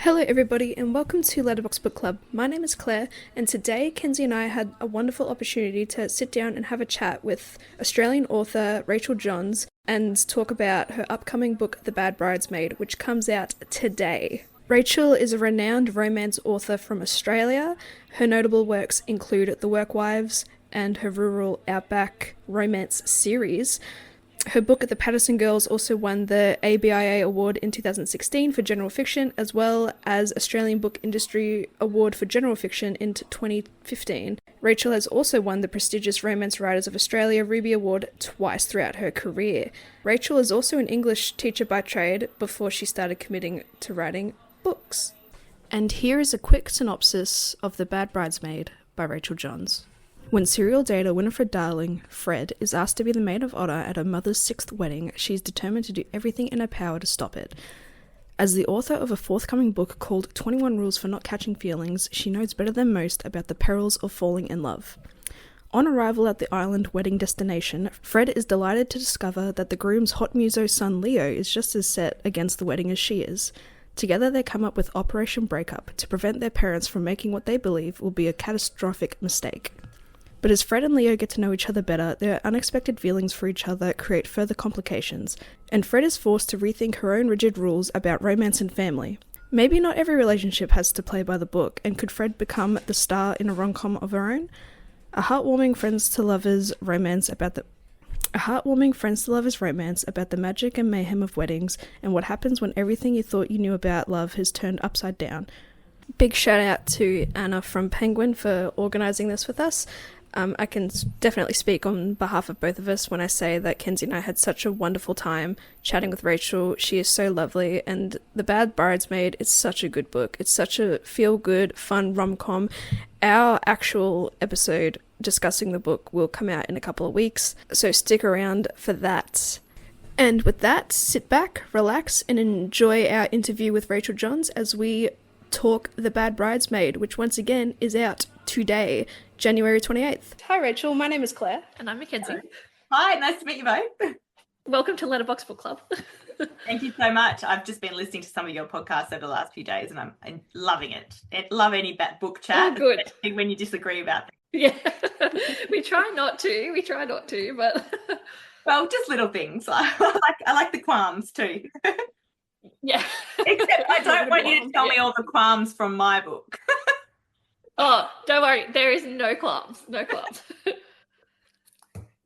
Hello everybody and welcome to Letterbox Book Club. My name is Claire and today Kenzie and I had a wonderful opportunity to sit down and have a chat with Australian author Rachael Johns and talk about her upcoming book The Bad Bridesmaid, which comes out today. Rachael is a renowned romance author from Australia. Her notable works include The Workwives and her rural outback romance series. Her book, The Patterson Girls, also won the ABIA Award in 2016 for general fiction, as well as Australian Book Industry Award for general fiction in 2015. Rachael has also won the prestigious Romance Writers of Australia Ruby Award twice throughout her career. Rachael is also an English teacher by trade before she started committing to writing books. And here is a quick synopsis of The Bad Bridesmaid by Rachael Johns. When serial dater Winifred Darling, Fred, is asked to be the maid of honour at her mother's 6th wedding, she is determined to do everything in her power to stop it. As the author of a forthcoming book called 21 Rules for Not Catching Feelings, she knows better than most about the perils of falling in love. On arrival at the island wedding destination, Fred is delighted to discover that the groom's hot muso son Leo is just as set against the wedding as she is. Together they come up with Operation Breakup to prevent their parents from making what they believe will be a catastrophic mistake. But as Fred and Leo get to know each other better, their unexpected feelings for each other create further complications, and Fred is forced to rethink her own rigid rules about romance and family. Maybe not every relationship has to play by the book, and could Fred become the star in a rom-com of her own? A heartwarming friends to lovers romance about the magic and mayhem of weddings, and what happens when everything you thought you knew about love has turned upside down. Big shout out to Anna from Penguin for organising this with us. I can definitely speak on behalf of both of us when I say that Kenzie and I had such a wonderful time chatting with Rachael. She is so lovely, and The Bad Bridesmaid is such a good book. It's such a feel-good, fun rom-com. Our actual episode discussing the book will come out in a couple of weeks, so stick around for that. And with that, sit back, relax, and enjoy our interview with Rachael Johns as we talk The Bad Bridesmaid, which once again is out today, January 28th. Hi Rachel, my name is Claire. And I'm Mackenzie. Hi, nice to meet you both. Welcome to Letterbox Book Club. Thank you so much. I've just been listening to some of your podcasts over the last few days and I'm loving it. I love any book chat. Oh, good. Especially when you disagree about things. Yeah, we try not to, but... Well, just little things. I like the qualms too. Yeah. Except I don't want you to tell me all the qualms from my book. Oh, don't worry. There is no qualms. No qualms.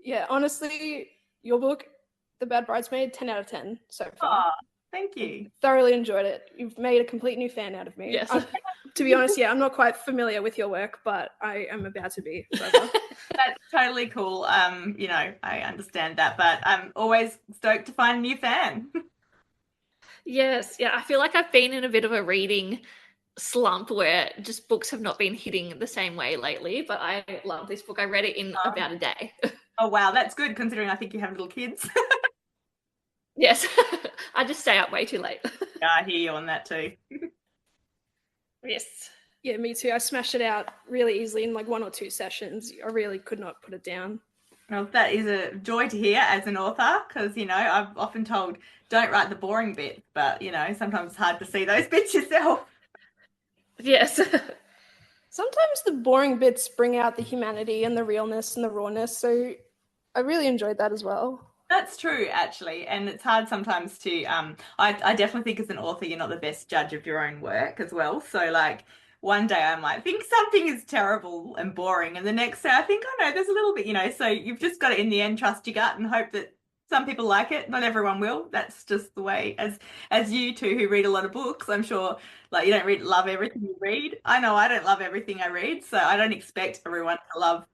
Yeah, honestly, your book, The Bad Bridesmaid, 10 out of 10 so far. Oh, thank you. Thoroughly enjoyed it. You've made a complete new fan out of me. Yes. To be honest, yeah, I'm not quite familiar with your work, but I am about to be. That's totally cool. I understand that, but I'm always stoked to find a new fan. Yes, yeah. I feel like I've been in a bit of a reading slump where just books have not been hitting the same way lately, but I love this book. I read it in about a day. Oh, wow. That's good considering I think you have little kids. Yes. I just stay up way too late. Yeah, I hear you on that too. Yes. Yeah, me too. I smashed it out really easily in like 1 or 2 sessions. I really could not put it down. Well, that is a joy to hear as an author because, I've often told don't write the boring bit, but, sometimes it's hard to see those bits yourself. Yes. Sometimes the boring bits bring out the humanity and the realness and the rawness, so I really enjoyed that as well. That's true, actually, and it's hard sometimes to, I definitely think as an author you're not the best judge of your own work as well, so like one day I might think something is terrible and boring, and the next day I think, oh no, there's a little bit, so you've just got to, in the end, trust your gut and hope that some people like it. Not everyone will. That's just the way, as you two who read a lot of books, I'm sure, like you don't love everything you read. I know I don't love everything I read, so I don't expect everyone to love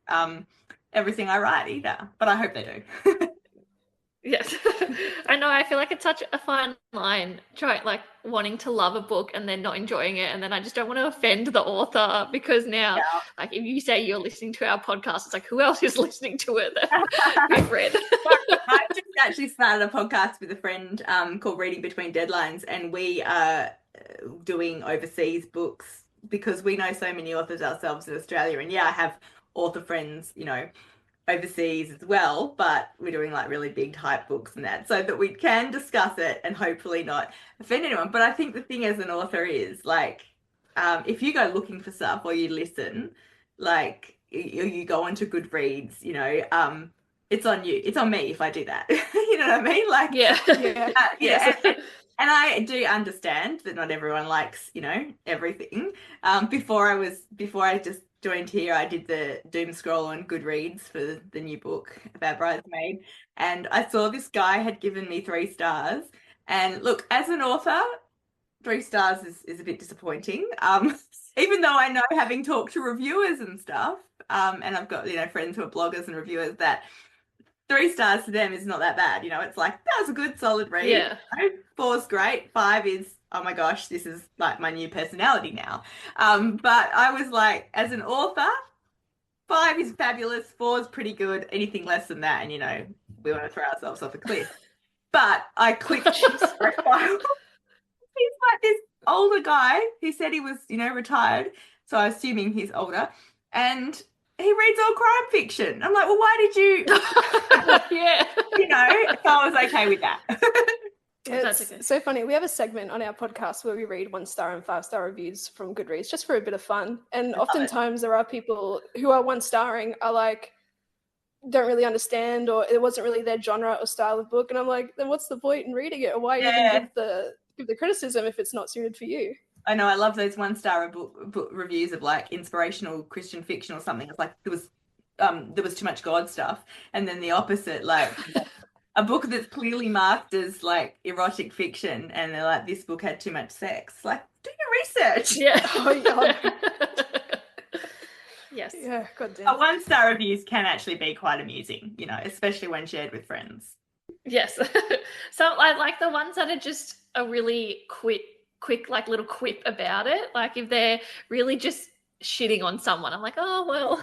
everything I write either, but I hope they do. Yes. I know. I feel like it's such a fine line, wanting to love a book and then not enjoying it. And then I just don't want to offend the author because now, like, if you say you're listening to our podcast, it's like, who else is listening to it that we've read? I just actually started a podcast with a friend called Reading Between Deadlines, and we are doing overseas books because we know so many authors ourselves in Australia. And yeah, I have author friends, overseas as well, but we're doing like really big hype books and that, so that we can discuss it and hopefully not offend anyone. But I think the thing as an author is like, if you go looking for stuff or you listen, like you go onto Goodreads, it's on you. It's on me if I do that. You know what I mean? Like, yeah. Yeah. And I do understand that not everyone likes, everything. Before I just joined here, I did the doom scroll on Goodreads for the new book, Bad Bridesmaid, and I saw this guy had given me 3 stars. And look, as an author, 3 stars is a bit disappointing. Even though I know, having talked to reviewers and stuff, and I've got, friends who are bloggers and reviewers, that 3 stars to them is not that bad. It's like, that was a good solid read. Yeah. 4's great. 5 is, oh my gosh, this is like my new personality now. But I was like, as an author, 5 is fabulous. 4 is pretty good. Anything less than that, and we want to throw ourselves off a cliff. But I clicked his profile. He's like this older guy who said he was, retired. So I'm assuming he's older. And he reads all crime fiction. I'm like, well, why did you? Yeah. So I was okay with that. It's so funny. We have a segment on our podcast where we read 1-star and 5-star reviews from Goodreads just for a bit of fun. And oftentimes there are people who are 1-starring are like, don't really understand, or it wasn't really their genre or style of book. And I'm like, then what's the point in reading it? Or why even give the criticism if it's not suited for you? I know, I love those 1-star book reviews of like inspirational Christian fiction or something. It's like there was too much God stuff, and then the opposite, like a book that's clearly marked as like erotic fiction, and they're like, this book had too much sex. Like, do your research. Yeah. Oh God. Yes. Yeah. God damn. 1-star reviews can actually be quite amusing, especially when shared with friends. Yes. So I like the ones that are just a really quick like little quip about it. Like if they're really just shitting on someone, I'm like, oh well,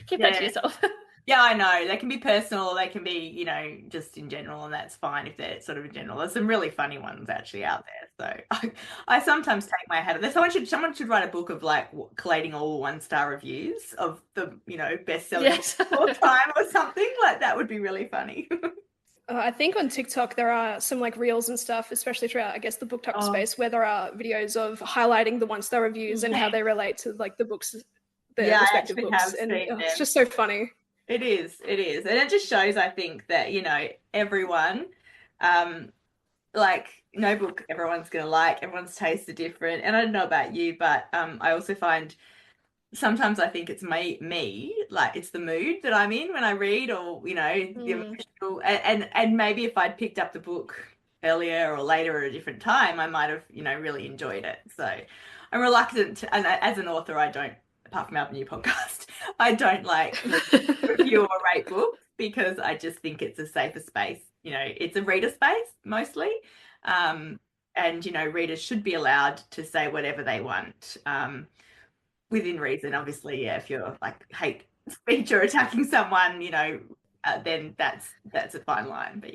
keep that to yourself. Yeah, I know. They can be personal, they can be, just in general, and that's fine if they're sort of in general. There's some really funny ones actually out there. So I sometimes take my hat off. Someone should write a book of like collating all 1-star reviews of the, best-selling all time or something. Like that would be really funny. I think on TikTok there are some like reels and stuff, especially throughout, I guess, the BookTok space, where there are videos of highlighting the 1-star reviews and how they relate to like the books, the respective books. And it's just so funny. It is. And it just shows, I think, that, everyone, like no book everyone's going to like, everyone's tastes are different. And I don't know about you, but I also find sometimes I think it's me, like it's the mood that I'm in when I read, or, the emotional, and maybe if I'd picked up the book earlier or later at a different time, I might have, really enjoyed it. So I'm reluctant to, and as an author, I don't, apart from our new podcast, I don't like review or rate books, because I just think it's a safer space. It's a reader space mostly. And, readers should be allowed to say whatever they want. Within reason, obviously. If you're like hate speech or attacking someone, then that's a fine line. But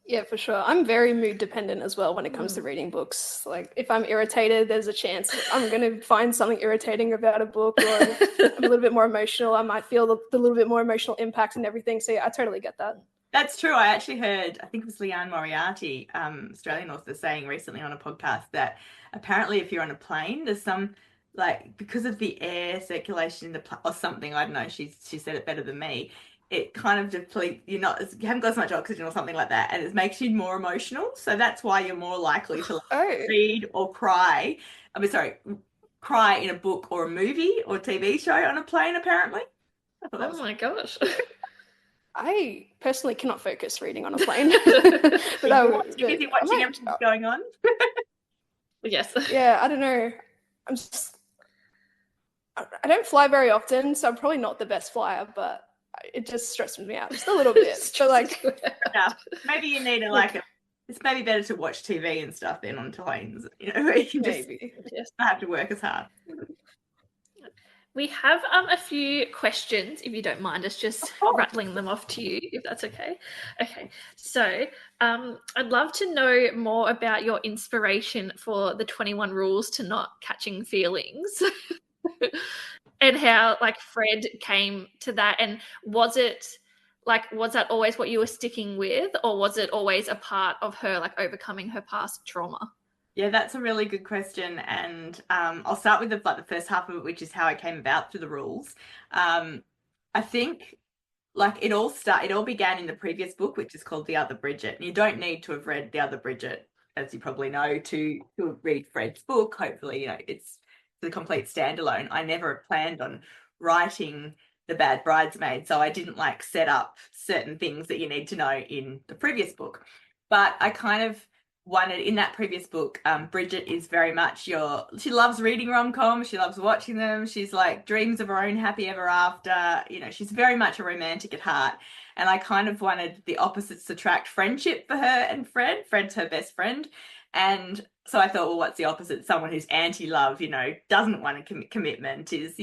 Yeah, for sure. I'm very mood dependent as well when it comes to reading books. Like if I'm irritated, there's a chance I'm going to find something irritating about a book, or I'm a little bit more emotional, I might feel the little bit more emotional impact and everything. So yeah, I totally get that. That's true. I actually heard, I think it was Leanne Moriarty, Australian author, saying recently on a podcast that apparently if you're on a plane, there's some, like, because of the air circulation in the or something, I don't know, she said it better than me, it kind of depletes, you haven't got as much oxygen or something like that, and it makes you more emotional. So that's why you're more likely to read or cry. Cry in a book or a movie or TV show on a plane, apparently. Oh my gosh. I personally cannot focus reading on a plane. But is he watching everything that's going on? Yes. Yeah, I don't know. I don't fly very often, so I'm probably not the best flyer, but it just stresses me out just a little bit. So like, maybe you need it's maybe better to watch TV and stuff than on planes, where you can just not have to work as hard. We have a few questions, if you don't mind us just rattling them off to you, if that's okay. Okay, so I'd love to know more about your inspiration for the 21 rules to not catching feelings. and how like Fred came to that, and was that always what you were sticking with, or was it always a part of her like overcoming her past trauma? Yeah, that's a really good question, and I'll start with the first half of it, which is how I came about through the rules. I think like it all began in the previous book, which is called The Other Bridget. And you don't need to have read The Other Bridget, as you probably know, to read Fred's book. Hopefully, it's the complete standalone. I never planned on writing The Bad Bridesmaid, so I didn't like set up certain things that you need to know in the previous book. But I kind of wanted in that previous book, Bridget is very much she loves reading rom-coms, she loves watching them, she's like dreams of her own happy ever after, she's very much a romantic at heart. And I kind of wanted the opposites to attract, friendship for her and Fred's her best friend. And so I thought, well, what's the opposite? Someone who's anti-love, doesn't want a commitment, is,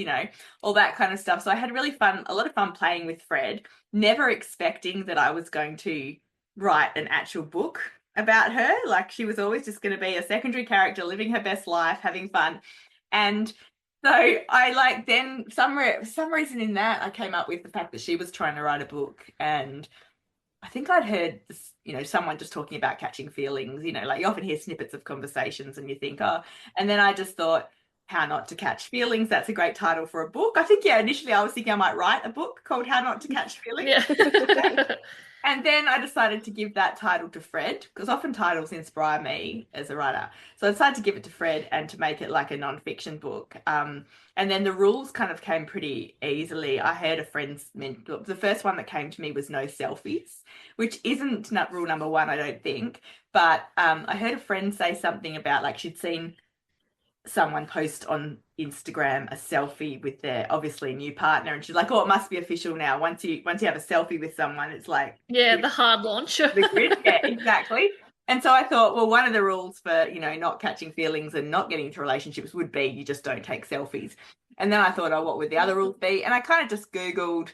all that kind of stuff. So I had a lot of fun playing with Fred, never expecting that I was going to write an actual book about her. Like, she was always just going to be a secondary character living her best life, having fun. And so I then some reason in that I came up with the fact that she was trying to write a book, and I think I'd heard this, someone just talking about catching feelings, like you often hear snippets of conversations and you think, oh, and then I just thought, How Not to Catch Feelings, that's a great title for a book. I think, initially I was thinking I might write a book called How Not to Catch Feelings. Yeah. And then I decided to give that title to Fred, because often titles inspire me as a writer. So I decided to give it to Fred and to make it like a non-fiction book. And then the rules kind of came pretty easily. I heard a friend's the first one that came to me was no selfies, which isn't rule number one, I don't think. But I heard a friend say something about like she'd seen someone post on Instagram a selfie with their obviously new partner, and she's like, oh, it must be official now. Once you have a selfie with someone, it's like the hard launch. The grid. Yeah, exactly. And so I thought, well, one of the rules for not catching feelings and not getting into relationships would be you just don't take selfies. And then I thought, oh, what would the other rules be? And I kind of just Googled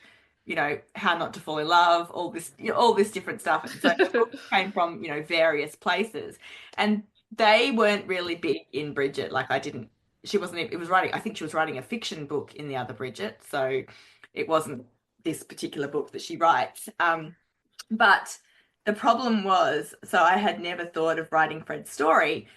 how not to fall in love, all this different stuff. And so the book came from various places, and they weren't really big in Bridget. Like I think she was writing a fiction book in The Other Bridget, so it wasn't this particular book that she writes. But the problem was, so I had never thought of writing Fred's story.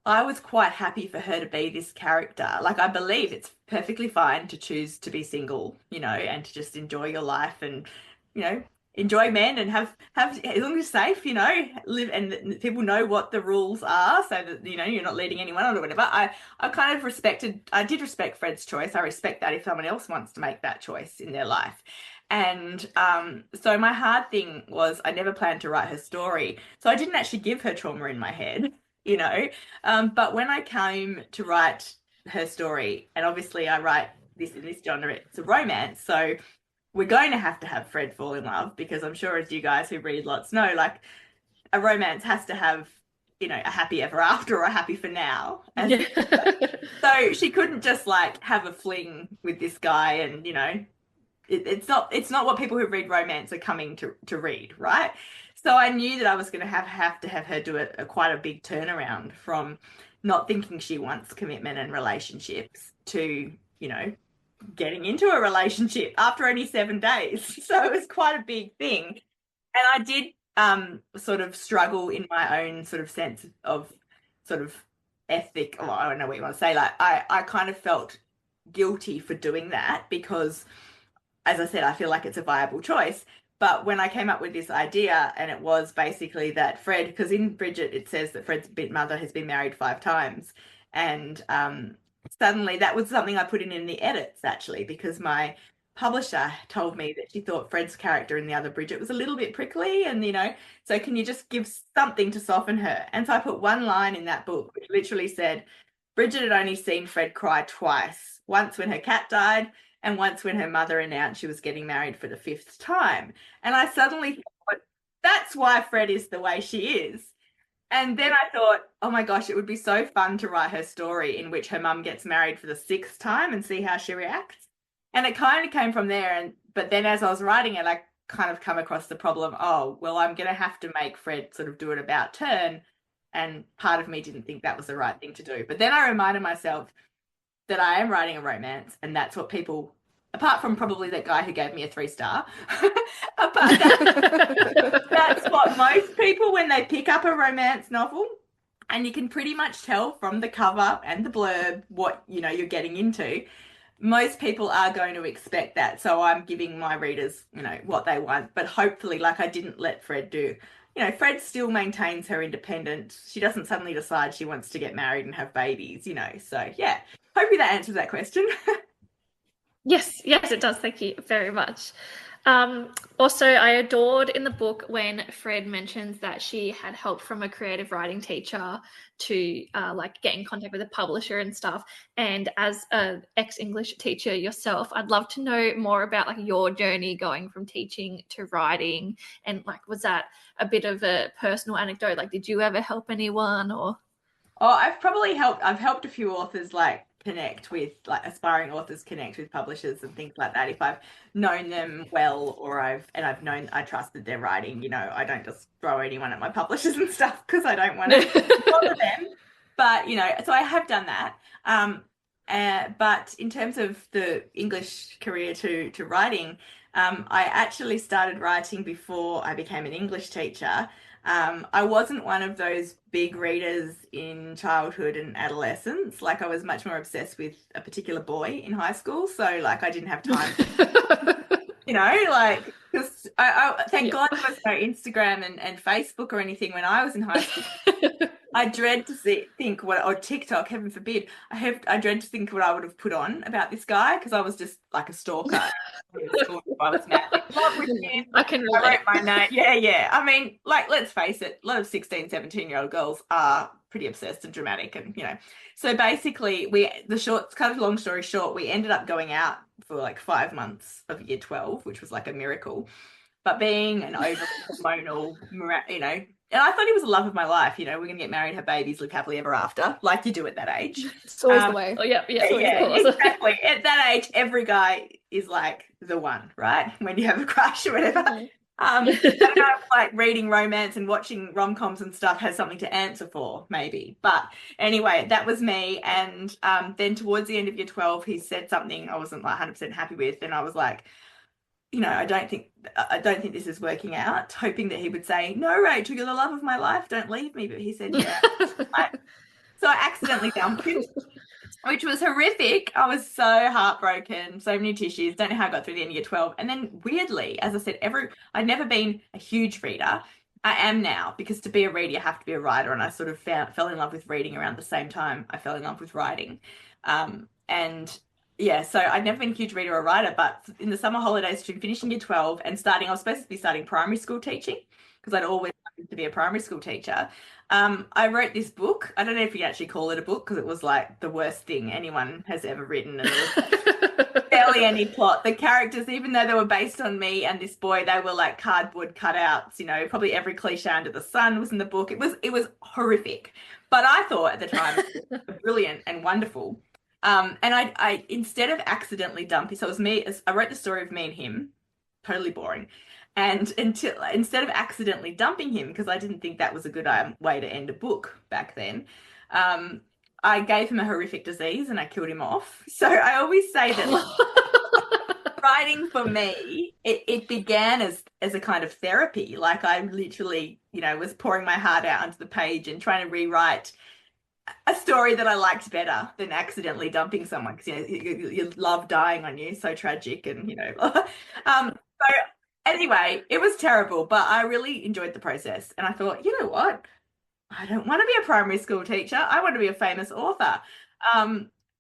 I was quite happy for her to be this character. Like, I believe it's perfectly fine to choose to be single, and to just enjoy your life and, enjoy men and have as long as you're safe, live, and people know what the rules are, so that you're not leading anyone on or whatever. I did respect Fred's choice. I respect that if someone else wants to make that choice in their life. And so my hard thing was I never planned to write her story, so I didn't actually give her trauma in my head, but when I came to write her story, and obviously I write this in this genre, it's a romance, so we're going to have Fred fall in love, because I'm sure, as you guys who read lots know, like a romance has to have, a happy ever after or a happy for now. So she couldn't just like have a fling with this guy and, it's not what people who read romance are coming to read, right? So I knew that I was going to have to have her do a quite a big turnaround from not thinking she wants commitment and relationships to, getting into a relationship after only 7 days. So it was quite a big thing. And I did sort of struggle in my own sort of sense of sort of ethic, or I don't know what you want to say. Like I kind of felt guilty for doing that, because, as I said, I feel like it's a viable choice. But when I came up with this idea, and it was basically that Fred, because in Bridget it says that Fred's mother has been married 5 times, and suddenly that was something I put in the edits, actually, because my publisher told me that she thought Fred's character in The Other Bridget was a little bit prickly, and so can you just give something to soften her? And so I put one line in that book which literally said, Bridget had only seen Fred cry twice, once when her cat died and once when her mother announced she was getting married for the 5th time. And I suddenly thought, that's why Fred is the way she is. And then I thought, oh my gosh, it would be so fun to write her story in which her mum gets married for the 6th time and see how she reacts. And it kind of came from there. But then as I was writing it, I kind of come across the problem, oh, well, I'm going to have to make Fred sort of do it about turn. And part of me didn't think that was the right thing to do. But then I reminded myself, that I am writing a romance, and that's what people, apart from probably that guy who gave me a 3-star, that's what most people, when they pick up a romance novel, and you can pretty much tell from the cover and the blurb what, you're getting into. Most people are going to expect that. So I'm giving my readers, what they want. But hopefully, like I didn't let Fred do. Fred still maintains her independence. She doesn't suddenly decide she wants to get married and have babies, So yeah, hopefully that answers that question. Yes, it does. Thank you very much. Also, I adored in the book when Fred mentions that she had help from a creative writing teacher to like get in contact with a publisher and stuff. And as an ex-English teacher yourself, I'd love to know more about like your journey going from teaching to writing. And like, was that a bit of a personal anecdote? Like, did you ever help anyone or? Oh, I've helped a few authors like connect with, like aspiring authors connect with publishers and things like that. If I've known them well, or I trusted their writing, I don't just throw anyone at my publishers and stuff because I don't want to bother them. But, so I have done that. But in terms of the English career to writing, I actually started writing before I became an English teacher. I wasn't one of those big readers in childhood and adolescence. Like I was much more obsessed with a particular boy in high school. So like I didn't have time, like because I thank God there was no Instagram and Facebook or anything when I was in high school. I dread to think what, or TikTok, heaven forbid. I dread to think what I would have put on about this guy because I was just like a stalker. I was madly in love with him. I wrote my name. Yeah. I mean, like, let's face it, a lot of 16, 17-year-old girls are pretty obsessed and dramatic, and So basically, long story short, we ended up going out for like 5 months of year 12, which was like a miracle. But being an overly hormonal, and I thought he was the love of my life. We're going to get married, have babies, live happily ever after, like you do at that age. It's always the way. Oh, yeah, exactly. At that age, every guy is like the one, right? When you have a crush or whatever. I don't know if like reading romance and watching rom-coms and stuff has something to answer for, maybe. But anyway, that was me. And then towards the end of year 12, he said something I wasn't like 100% happy with, and I was like, I don't think this is working out, hoping that he would say, no, Rachel, you're the love of my life, don't leave me. But he said, yeah. So I accidentally dumped him, which was horrific. I was so heartbroken, so many tissues. Don't know how I got through the end of year 12. And then weirdly, as I said, I'd never been a huge reader. I am now, because to be a reader, you have to be a writer. And I sort of fell in love with reading around the same time I fell in love with writing. Yeah, so I'd never been a huge reader or writer, but in the summer holidays between finishing year 12 and I was supposed to be starting primary school teaching because I'd always wanted to be a primary school teacher. I wrote this book. I don't know if you actually call it a book because it was like the worst thing anyone has ever written. And there was barely any plot. The characters, even though they were based on me and this boy, they were like cardboard cutouts. Probably every cliche under the sun was in the book. It was horrific. But I thought at the time it was brilliant and wonderful. And I instead of accidentally dumping, so it was me. I wrote the story of me and him, totally boring. And instead of accidentally dumping him, because I didn't think that was a good way to end a book back then, I gave him a horrific disease and I killed him off. So I always say that writing for me, it began as a kind of therapy. Like I literally, was pouring my heart out onto the page and trying to rewrite a story that I liked better than accidentally dumping someone, because you love dying on you, so tragic, and so anyway, it was terrible, but I really enjoyed the process, and I thought, you know what, I don't want to be a primary school teacher, I want to be a famous author.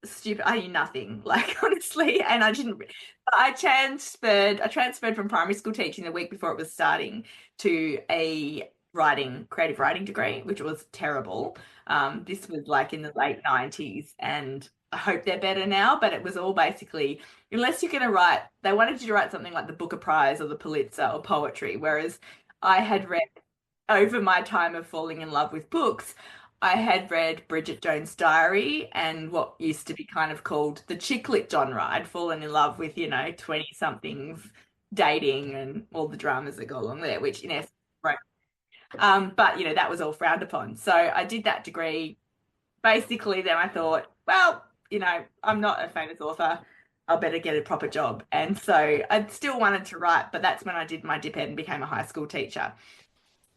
Stupid, I knew nothing, like, honestly, and I transferred from primary school teaching the week before it was starting to a creative writing degree, which was terrible. This was like in the late 90s, and I hope they're better now, but it was all basically, unless you're going to write, they wanted you to write something like the Booker Prize or the Pulitzer or poetry, whereas I had read, over my time of falling in love with books, I had read Bridget Jones' Diary and what used to be kind of called the chick lit genre. I'd fallen in love with, 20-somethings dating and all the dramas that go along there, which in essence, right. But that was all frowned upon. So I did that degree. Basically, then I thought, well, I'm not a famous author. I better get a proper job. And so I still wanted to write, but that's when I did my dip ed and became a high school teacher.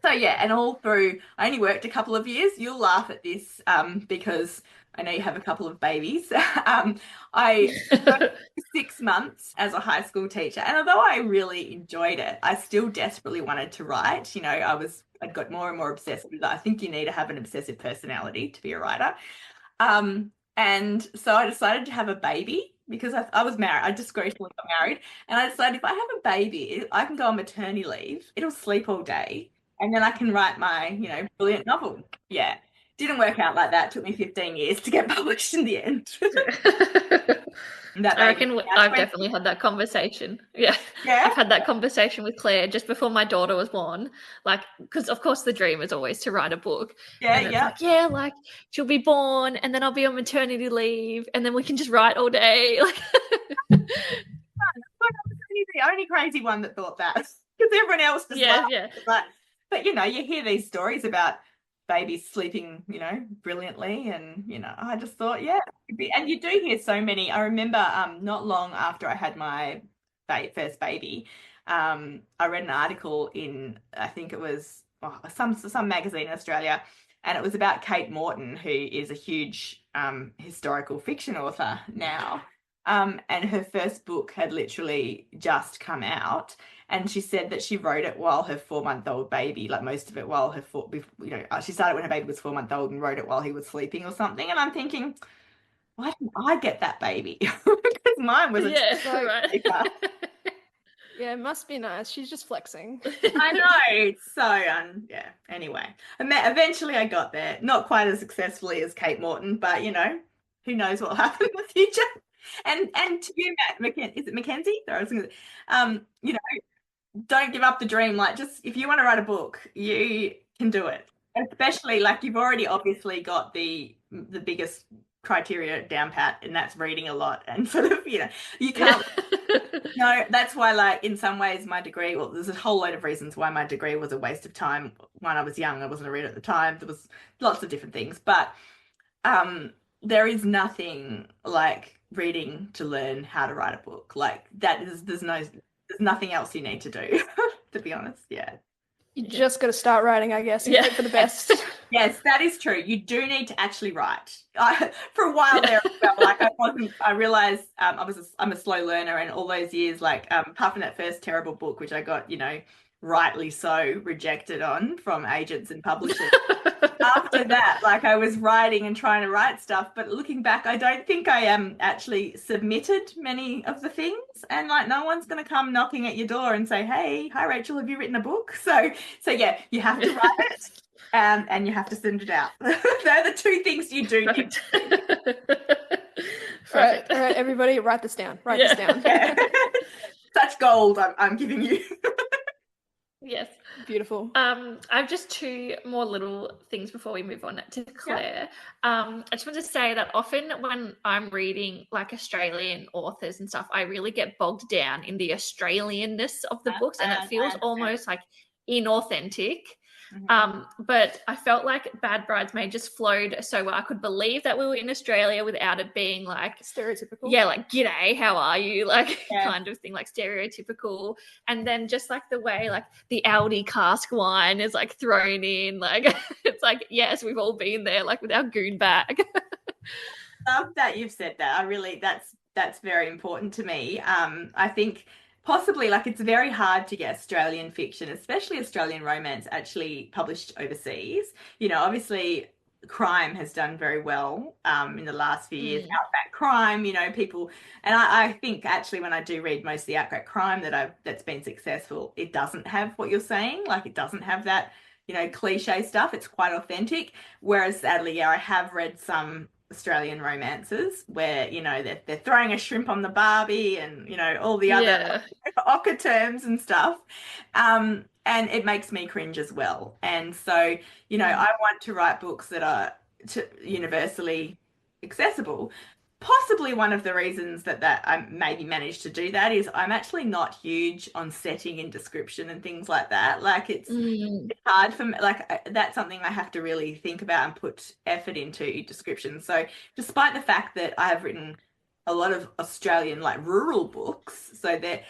So yeah, and all through, I only worked a couple of years. You'll laugh at this because I know you have a couple of babies. I worked 6 months as a high school teacher, and although I really enjoyed it, I still desperately wanted to write. I'd got more and more obsessed with that. I think you need to have an obsessive personality to be a writer. And so I decided to have a baby because I was married. I just recently got married, and I decided if I have a baby, I can go on maternity leave. It'll sleep all day, and then I can write my, brilliant novel. Yeah. Didn't work out like that. It took me 15 years to get published in the end. I reckon I've definitely had that conversation. Yeah. I've had that conversation with Claire just before my daughter was born. Like, because of course the dream is always to write a book. Like she'll be born and then I'll be on maternity leave and then we can just write all day. Like, I was the only crazy one that thought that because everyone else just But you hear these stories about babies sleeping, brilliantly, and I just thought, and you do hear so many. I remember not long after I had my first baby, I read an article in, I think it was some magazine in Australia, and it was about Kate Morton, who is a huge historical fiction author now. And her first book had literally just come out, and she said that she wrote it while her 4-month-old baby, like most of it while she started when her baby was 4 months old and wrote it while he was sleeping or something. And I'm thinking, why didn't I get that baby? Because mine was right. Yeah, it must be nice. She's just flexing. I know. So, anyway. Eventually I got there. Not quite as successfully as Kate Morton, but, who knows what will happen in the future. And to you, Matt, is it Mackenzie? Don't give up the dream. Like, just if you want to write a book, you can do it. Especially like you've already obviously got the biggest criteria down pat, and that's reading a lot and sort of, you can't. No, that's why, like, in some ways my degree, well, there's a whole load of reasons why my degree was a waste of time. When I was young, I wasn't a reader at the time. There was lots of different things, but there is nothing like reading to learn how to write a book. Like there's nothing else you need to do, to be honest. Yeah. You just got to start writing, I guess, and hope for the best. Yes, that is true. You do need to actually write. For a while there, like I realized I'm a slow learner, and all those years, like apart from that first terrible book, which I got, rightly so rejected on from agents and publishers. After that, like I was writing and trying to write stuff, but looking back, I don't think I actually submitted many of the things, and like no one's going to come knocking at your door and say, "Hey, hi Rachel, have you written a book?" So yeah, you have to write it, and you have to send it out. They're the two things you do need. All right, everybody, write this down. Write this down. Yeah. Such gold I'm giving you. Yes. Beautiful. I've just two more little things before we move on to Claire. I just want to say that often when I'm reading like Australian authors and stuff, I really get bogged down in the Australianness of the books, and it feels almost like inauthentic. But I felt like Bad Bridesmaid just flowed so well. I could believe that we were in Australia without it being like stereotypical. Yeah, like g'day, how are you? Like kind of thing, like stereotypical. And then just like the way like the Aldi cask wine is like thrown in, like it's like, yes, we've all been there, like with our goon bag. Love that you've said that. I really that's very important to me. I think possibly like it's very hard to get Australian fiction, especially Australian romance, actually published overseas. Obviously crime has done very well in the last few years. Outback crime, people, and I think actually when I do read most of the outback crime that's been successful, it doesn't have what you're saying. Like it doesn't have that, cliche stuff. It's quite authentic. Whereas sadly, I have read some Australian romances where they're throwing a shrimp on the barbie and all the other ochre terms and stuff, and it makes me cringe as well. And so I want to write books that are universally accessible, possibly one of the reasons that I maybe managed to do that is I'm actually not huge on setting and description and things like that. Like Mm. it's hard for me, like that's something I have to really think about and put effort into description. So despite the fact that I have written a lot of Australian like rural books, so that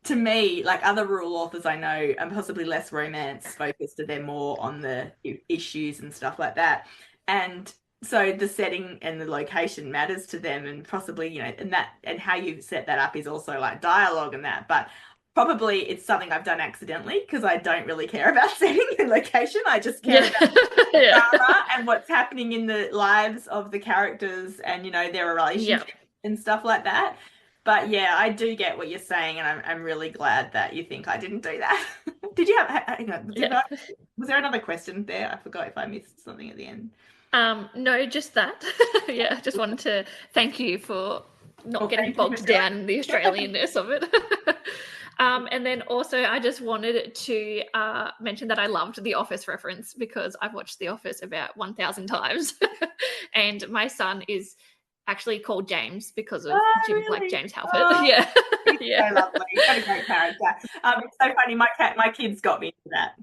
to me, like other rural authors I know, and possibly less romance focused, they're more on the issues and stuff like that. And so the setting and the location matters to them, and possibly, and that and how you set that up is also like dialogue and that. But probably it's something I've done accidentally because I don't really care about setting and location. I just care Yeah. about Yeah. drama and what's happening in the lives of the characters and, their Yeah. relationships and stuff like that. But yeah, I do get what you're saying, and I'm really glad that you think I didn't do that. Did you have, hang on, Yeah. was there another question there? I forgot if I missed something at the end. No, just that. Yeah, just wanted to thank you for not Well, getting thank you for bogged doing down in the Australianness of it. And then also, I just wanted to mention that I loved the Office reference because I've watched The Office about 1,000 times, and my son is actually called James because of Jim, like really? James Halpert. Oh, Yeah, he's yeah, so lovely. What a great character. It's so funny. My kids got me into that.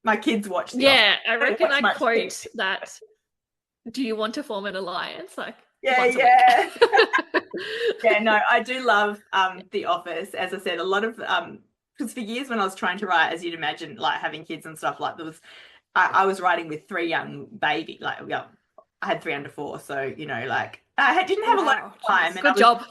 My kids watch The Office. yeah. I They don't reckon watch I much quote TV. that. Do you want to form an alliance? Like Yeah, once a yeah. week. Yeah, no, I do love The Office. As I said, a lot of because for years when I was trying to write, as you'd imagine, like having kids and stuff, like there was I was writing with three young baby, like yeah, I had three under four, so like didn't have a lot of time, and Good job.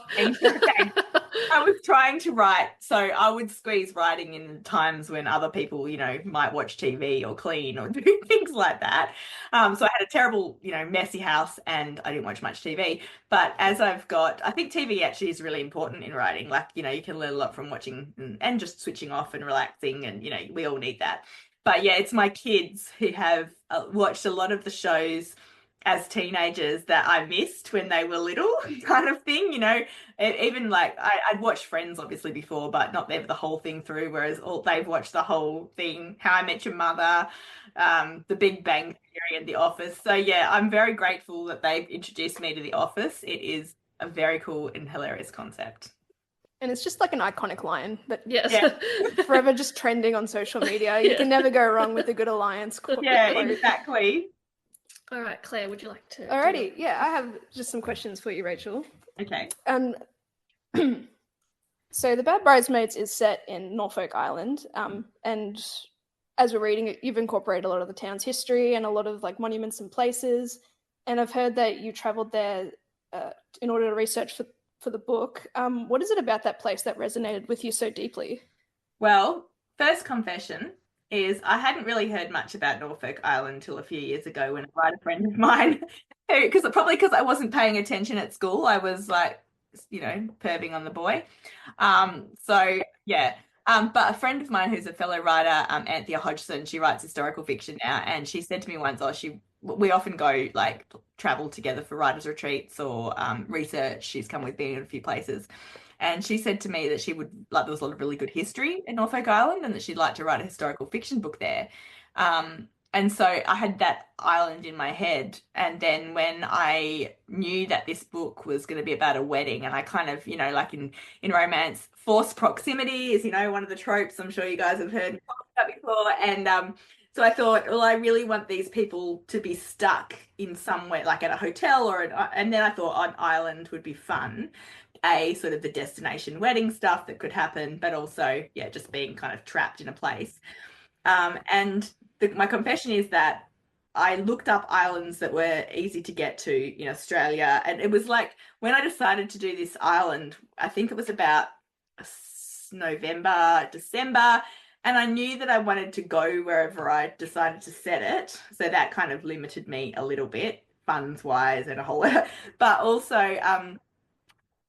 I was trying to write, so I would squeeze writing in times when other people, might watch TV or clean or do things like that. So I had a terrible, messy house, and I didn't watch much TV. But as I think TV actually is really important in writing. Like, you can learn a lot from watching and just switching off and relaxing, and we all need that. But yeah, it's my kids who have watched a lot of the shows as teenagers that I missed when they were little, kind of thing. Even like I'd watched Friends obviously before, but not ever the whole thing through. Whereas they've watched the whole thing, How I Met Your Mother, The Big Bang Theory, and The Office. So yeah, I'm very grateful that they've introduced me to The Office. It is a very cool and hilarious concept. And it's just like an iconic line that Yes. forever just trending on social media. You can never go wrong with a good alliance quote. Yeah, exactly. All right, Claire, would you like to? Alrighty, yeah, I have just some questions for you, Rachel. Okay. So the Bad Bridesmaids is set in Norfolk Island, and as we're reading it, you've incorporated a lot of the town's history and a lot of like monuments and places. And I've heard that you travelled there in order to research for the book. What is it about that place that resonated with you so deeply? Well, first confession is I hadn't really heard much about Norfolk Island until a few years ago when a writer friend of mine, because I wasn't paying attention at school, I was like, perving on the boy. So yeah. But a friend of mine who's a fellow writer, Anthea Hodgson, she writes historical fiction now, and she said to me once, we often go like travel together for writers' retreats or research. She's come with me in a few places. And she said to me that she would like there was a lot of really good history in Norfolk Island and that she'd like to write a historical fiction book there. And so I had that island in my head. And then when I knew that this book was going to be about a wedding, and I kind of, like in romance, forced proximity is, one of the tropes I'm sure you guys have heard about before. And so I thought, well, I really want these people to be stuck in somewhere, like at a hotel and then I thought an island would be fun. Sort of the destination wedding stuff that could happen, but also, yeah, just being kind of trapped in a place. And my confession is that I looked up islands that were easy to get to in Australia. And it was like when I decided to do this island, I think it was about November, December. And I knew that I wanted to go wherever I decided to set it. So that kind of limited me a little bit, funds wise and a whole lot. But also,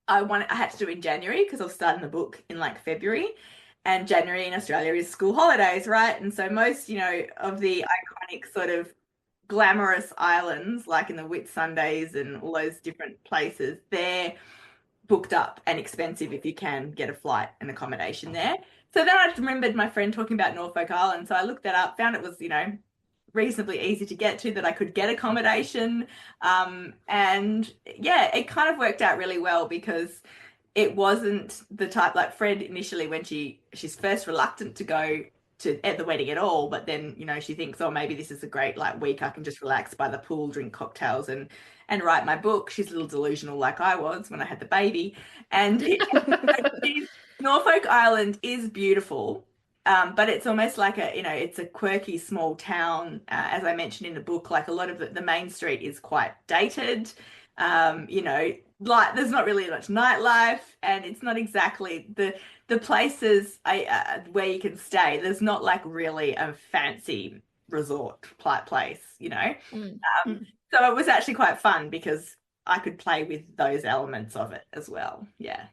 I had to do it in January because I was starting the book in like February, and January in Australia is school holidays, right? And so most, of the iconic sort of glamorous islands, like in the Whitsundays and all those different places, they're booked up and expensive if you can get a flight and accommodation there. So then I remembered my friend talking about Norfolk Island. So I looked that up, found it was, reasonably easy to get to, that I could get accommodation. And yeah, it kind of worked out really well because it wasn't the type, like Fred initially, when she's first reluctant to go to at the wedding at all, but then, you know, she thinks, oh, maybe this is a great like week, I can just relax by the pool, drink cocktails and write my book. She's a little delusional like I was when I had the baby. And Norfolk Island is beautiful, but it's almost like it's a quirky small town. As I mentioned in the book, like a lot of the main street is quite dated. Like there's not really much nightlife, and it's not exactly the places where you can stay. There's not like really a fancy resort place, you know. So it was actually quite fun because I could play with those elements of it as well. Yeah.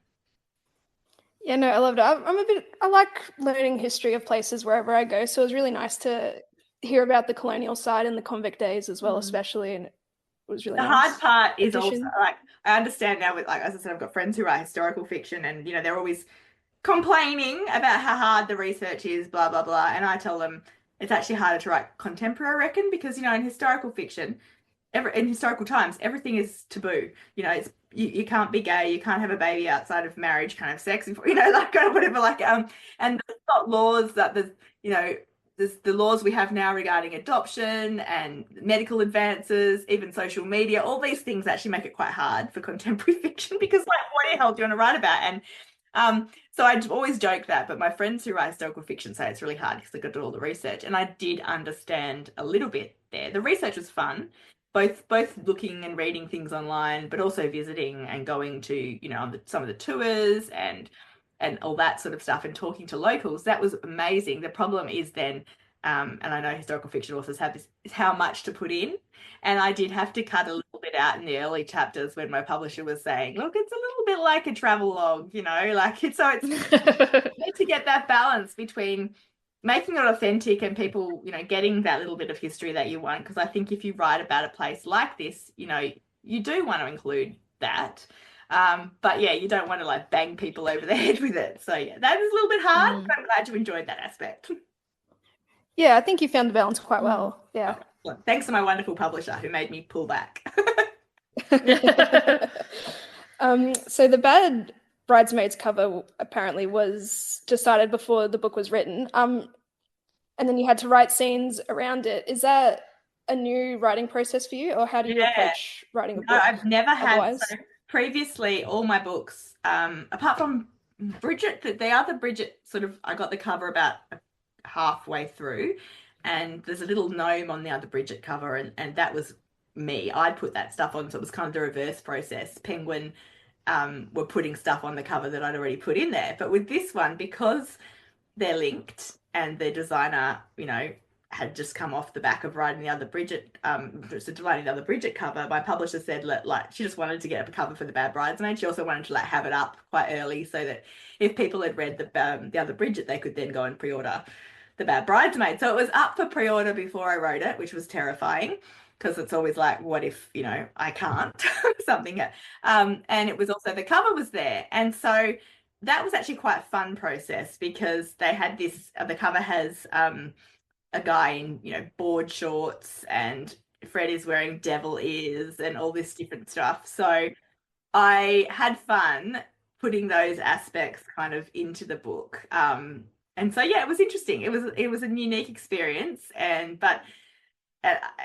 Yeah, no, I loved it. I like learning history of places wherever I go. So it was really nice to hear about the colonial side and the convict days as well, especially. And it was really the nice. hard part is also like, I understand now with, like, as I said, I've got friends who write historical fiction, and, you know, they're always complaining about how hard the research is, blah, blah, blah. And I tell them it's actually harder to write contemporary, I reckon, because, you know, in historical fiction, in historical times, everything is taboo. You know, it's you can't be gay, you can't have a baby outside of marriage, kind of sex, you know, like whatever, like and there's not laws that there's the laws we have now regarding adoption and medical advances, even social media, all these things actually make it quite hard for contemporary fiction, because like, what the hell do you want to write about? And so I always joke that, but my friends who write historical fiction say it's really hard because they've got to do all the research, and I did understand a little bit there. The research was fun, both looking and reading things online, but also visiting and going to, you know, on some of the tours and all that sort of stuff, and talking to locals. That was amazing. The problem is then, and I know historical fiction authors have this, is how much to put in. And I did have to cut a little bit out in the early chapters when my publisher was saying, look, it's a little bit like a travel log, you know, like it's to get that balance between making it authentic and people, you know, getting that little bit of history that you want. Because I think if you write about a place like this, you know, you do want to include that. But yeah, you don't want to like bang people over the head with it. So yeah, that is a little bit hard, but I'm glad you enjoyed that aspect. Yeah, I think you found the balance quite well. Yeah. Well, thanks to my wonderful publisher who made me pull back. So the Bad Bridesmaids cover apparently was decided before the book was written. And then you had to write scenes around it. Is that a new writing process for you, or how do you approach writing a book? No, I've never otherwise? had. So previously, all my books, apart from Bridget, the other Bridget, sort of, I got the cover about halfway through, and there's a little gnome on the other Bridget cover, and that was me. I'd put that stuff on, so it was kind of the reverse process. Penguin were putting stuff on the cover that I'd already put in there. But with this one, because they're linked and the designer, you know, had just come off the back of writing the other Bridget, writing the other Bridget cover, my publisher said, like, she just wanted to get a cover for the Bad Bridesmaid. She also wanted to like have it up quite early so that if people had read the other Bridget, they could then go and pre-order the Bad Bridesmaid. So it was up for pre-order before I wrote it, which was terrifying, because it's always like, what if, you know, I can't something. And it was also, the cover was there. And so that was actually quite a fun process, because they had this, the cover has a guy in, you know, board shorts, and Fred is wearing devil ears and all this different stuff. So I had fun putting those aspects kind of into the book. And so, yeah, it was interesting. It was a unique experience, but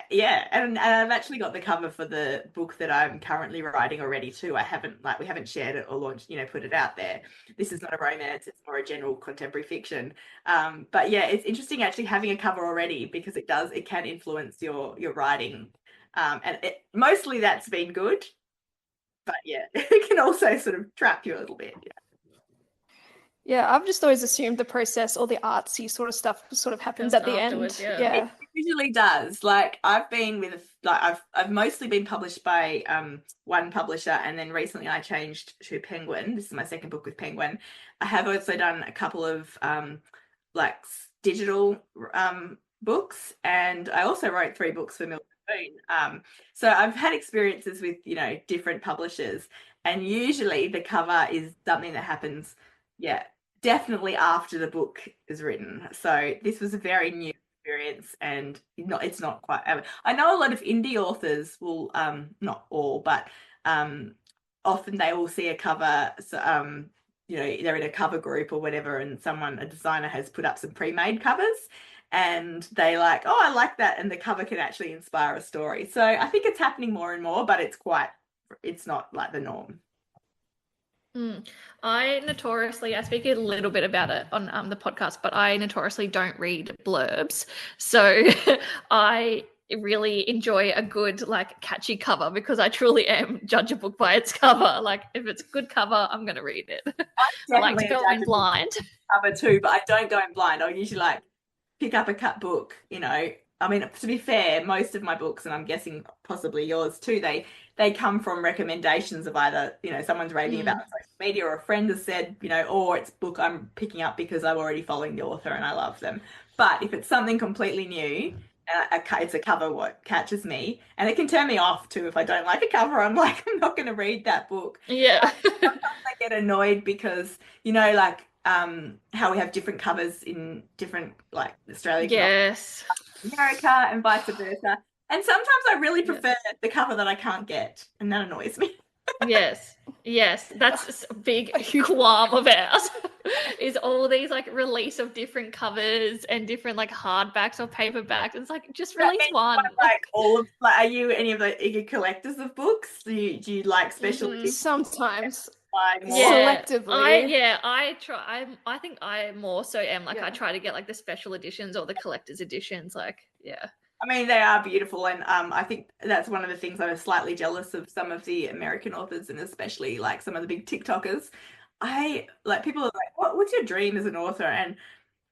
yeah, and I've actually got the cover for the book that I'm currently writing already too. We haven't shared it or launched, you know, put it out there. This is not a romance, it's more a general contemporary fiction. But yeah, it's interesting actually having a cover already, because it can influence your writing. And mostly that's been good, but yeah, it can also sort of trap you a little bit. Yeah, I've just always assumed the process, all the artsy sort of stuff sort of happens at the end. Yeah. It usually does. Like, I've been I've mostly been published by one publisher, and then recently I changed to Penguin. This is my second book with Penguin. I have also done a couple of like digital books, and I also wrote 3 books for Milk Spoon. So I've had experiences with, you know, different publishers, and usually the cover is something that happens, definitely after the book is written. So this was a very new experience, and it's not quite. I know a lot of indie authors will, not all, but often they will see a cover, so, they're in a cover group or whatever, and a designer has put up some pre-made covers, and they like, oh, I like that, and the cover can actually inspire a story. So I think it's happening more and more, but it's not like the norm. I speak a little bit about it on the podcast, but I notoriously don't read blurbs. So I really enjoy a good, like, catchy cover, because I truly am judge a book by its cover. Like, if it's a good cover, I'm going to read it. I like to go in blind. Cover too, but I don't go in blind. I'll usually like pick up a cut book, I mean, to be fair, most of my books, and I'm guessing possibly yours too, they come from recommendations of either, someone's raving about social media, or a friend has said, or it's a book I'm picking up because I'm already following the author and I love them. But if it's something completely new, it's a cover what catches me, and it can turn me off too if I don't like a cover. I'm like, I'm not going to read that book. Yeah. Sometimes I get annoyed because, like, how we have different covers in different, like, Australia, yes, America, and vice versa. And sometimes I really prefer the cover that I can't get, and that annoys me. Yes, that's a big qualm of ours. Is all these like release of different covers and different like hardbacks or paperbacks. It's like, just release one. Like are you any of the eager collectors of books? Do you like special editions? Sometimes. Selectively. I try. I think I more so am like, I try to get like the special editions or the collector's editions. Like, I mean, they are beautiful, and I think that's one of the things I was slightly jealous of some of the American authors, and especially like some of the big TikTokers. People are like, what's your dream as an author? And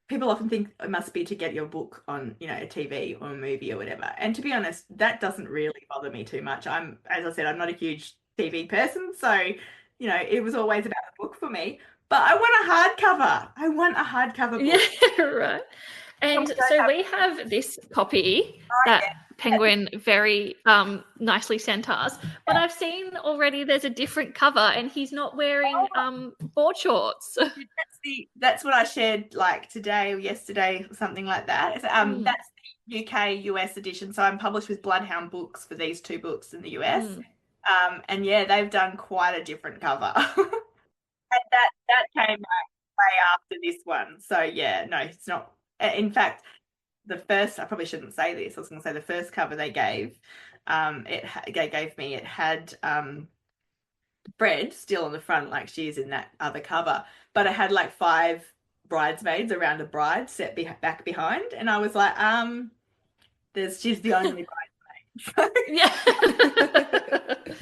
people often think it must be to get your book on, a TV or a movie or whatever. And to be honest, that doesn't really bother me too much. As I said, I'm not a huge TV person, so it was always about the book for me. But I want a hardcover book. Yeah, right. And so we have this copy that Penguin very nicely sent us, but I've seen already there's a different cover, and he's not wearing board shorts. That's what I shared like today or yesterday, something like that. That's the UK US edition. So I'm published with Bloodhound Books for these two books in the US. And they've done quite a different cover. And that came way after this one. So no, it's not. In fact, the first, I probably shouldn't say this. I was going to say the first cover they gave, it had Fred still on the front, like she is in that other cover, but it had like 5 bridesmaids around a bride set back behind, and I was like, she's the only bridesmaid. Yeah.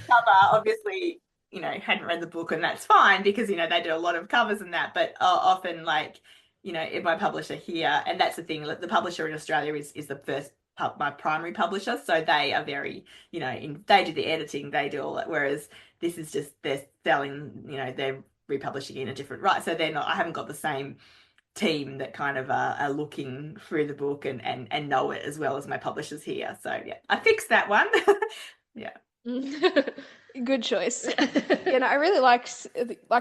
Cover, obviously, hadn't read the book, and that's fine because they do a lot of covers and that, but often like. If my publisher here, and that's the thing, the publisher in Australia is the first, my primary publisher, so they are very, they do the editing, they do all that, whereas this is just, they're selling, they're republishing in a different right, so I haven't got the same team that kind of are looking through the book and know it as well as my publishers here. So I fixed that one. Good choice. I really like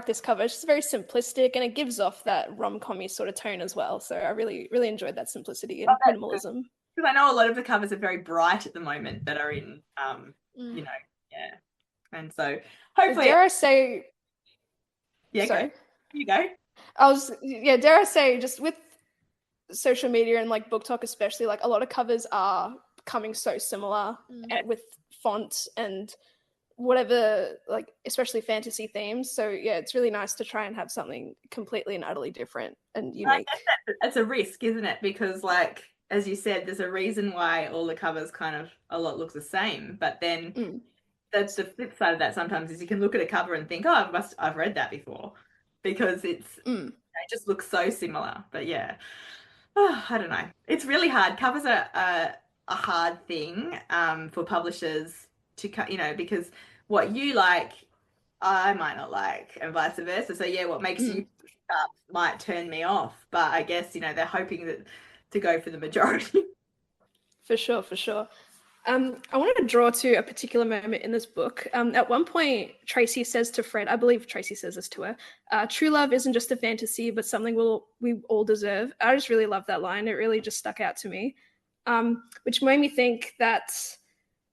this cover. It's just very simplistic, and it gives off that rom-com-y sort of tone as well. So I really, really enjoyed that simplicity and minimalism. Because I know a lot of the covers are very bright at the moment that are in, and so hopefully. Dare I say? Yeah, sorry. You go. Dare I say, just with social media and like BookTok especially, like a lot of covers are becoming so similar with font and whatever, like especially fantasy themes. So it's really nice to try and have something completely and utterly different and unique. That's a risk, isn't it? Because like, as you said, there's a reason why all the covers kind of a lot look the same, but then that's the flip side of that sometimes is you can look at a cover and think, I've read that before, because it just looks so similar. But I don't know, it's really hard. Covers are a hard thing for publishers to cut, because what you like, I might not like, and vice versa. So what makes you up might turn me off. But I guess they're hoping that to go for the majority. For sure. I wanted to draw to a particular moment in this book. At one point, Tracy says to Fred, I believe Tracy says this to her, true love isn't just a fantasy, but something we all deserve. I just really love that line. It really just stuck out to me, which made me think that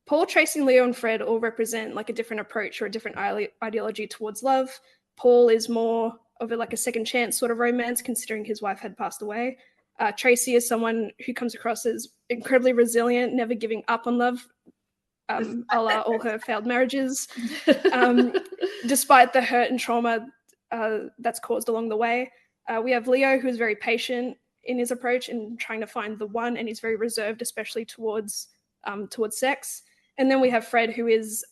Paul, Tracy, Leo, and Fred all represent like a different approach or a different ideology towards love. Paul is more of a second chance sort of romance, considering his wife had passed away. Tracy is someone who comes across as incredibly resilient, never giving up on love, a la all her failed marriages, despite the hurt and trauma that's caused along the way. We have Leo, who is very patient in his approach and trying to find the one, and he's very reserved, especially towards sex. And then we have Fred, who is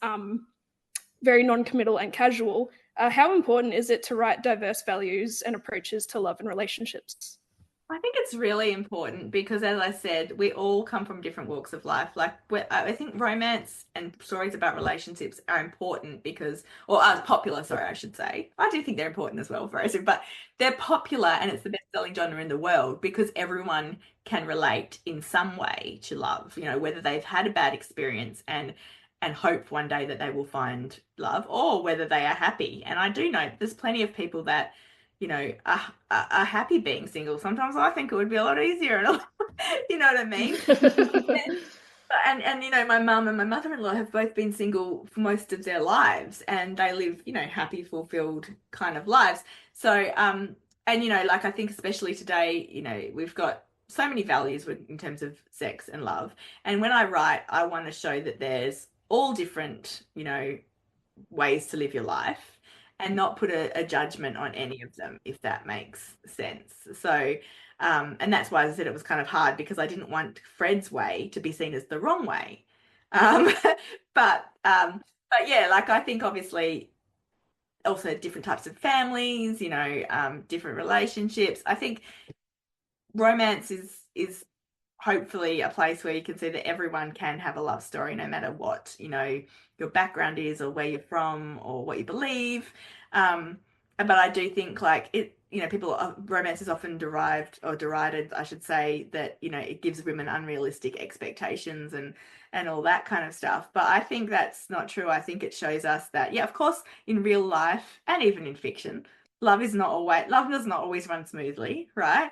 very non-committal and casual. How important is it to write diverse values and approaches to love and relationships? I think it's really important because, as I said, we all come from different walks of life. Like, I think romance and stories about relationships are important because, or are popular, sorry, I should say. I do think they're important as well, but they're popular and it's the best-selling genre in the world because everyone can relate in some way to love, whether they've had a bad experience and hope one day that they will find love, or whether they are happy. And I do know there's plenty of people that are happy being single. Sometimes I think it would be a lot easier, and you know what I mean? And my mum and my mother-in-law have both been single for most of their lives, and they live, happy, fulfilled kind of lives. So, and I think especially today, we've got so many values in terms of sex and love. And when I write, I want to show that there's all different, ways to live your life, and not put a judgment on any of them, if that makes sense. So, and that's why I said it was kind of hard because I didn't want Fred's way to be seen as the wrong way. But yeah, I think obviously also different types of families, different relationships. I think romance is hopefully a place where you can see that everyone can have a love story, no matter what, your background is or where you're from or what you believe. But I do think romance is often derided, I should say, that, it gives women unrealistic expectations and all that kind of stuff. But I think that's not true. I think it shows us that, yeah, of course, in real life and even in fiction, love does not always run smoothly, right?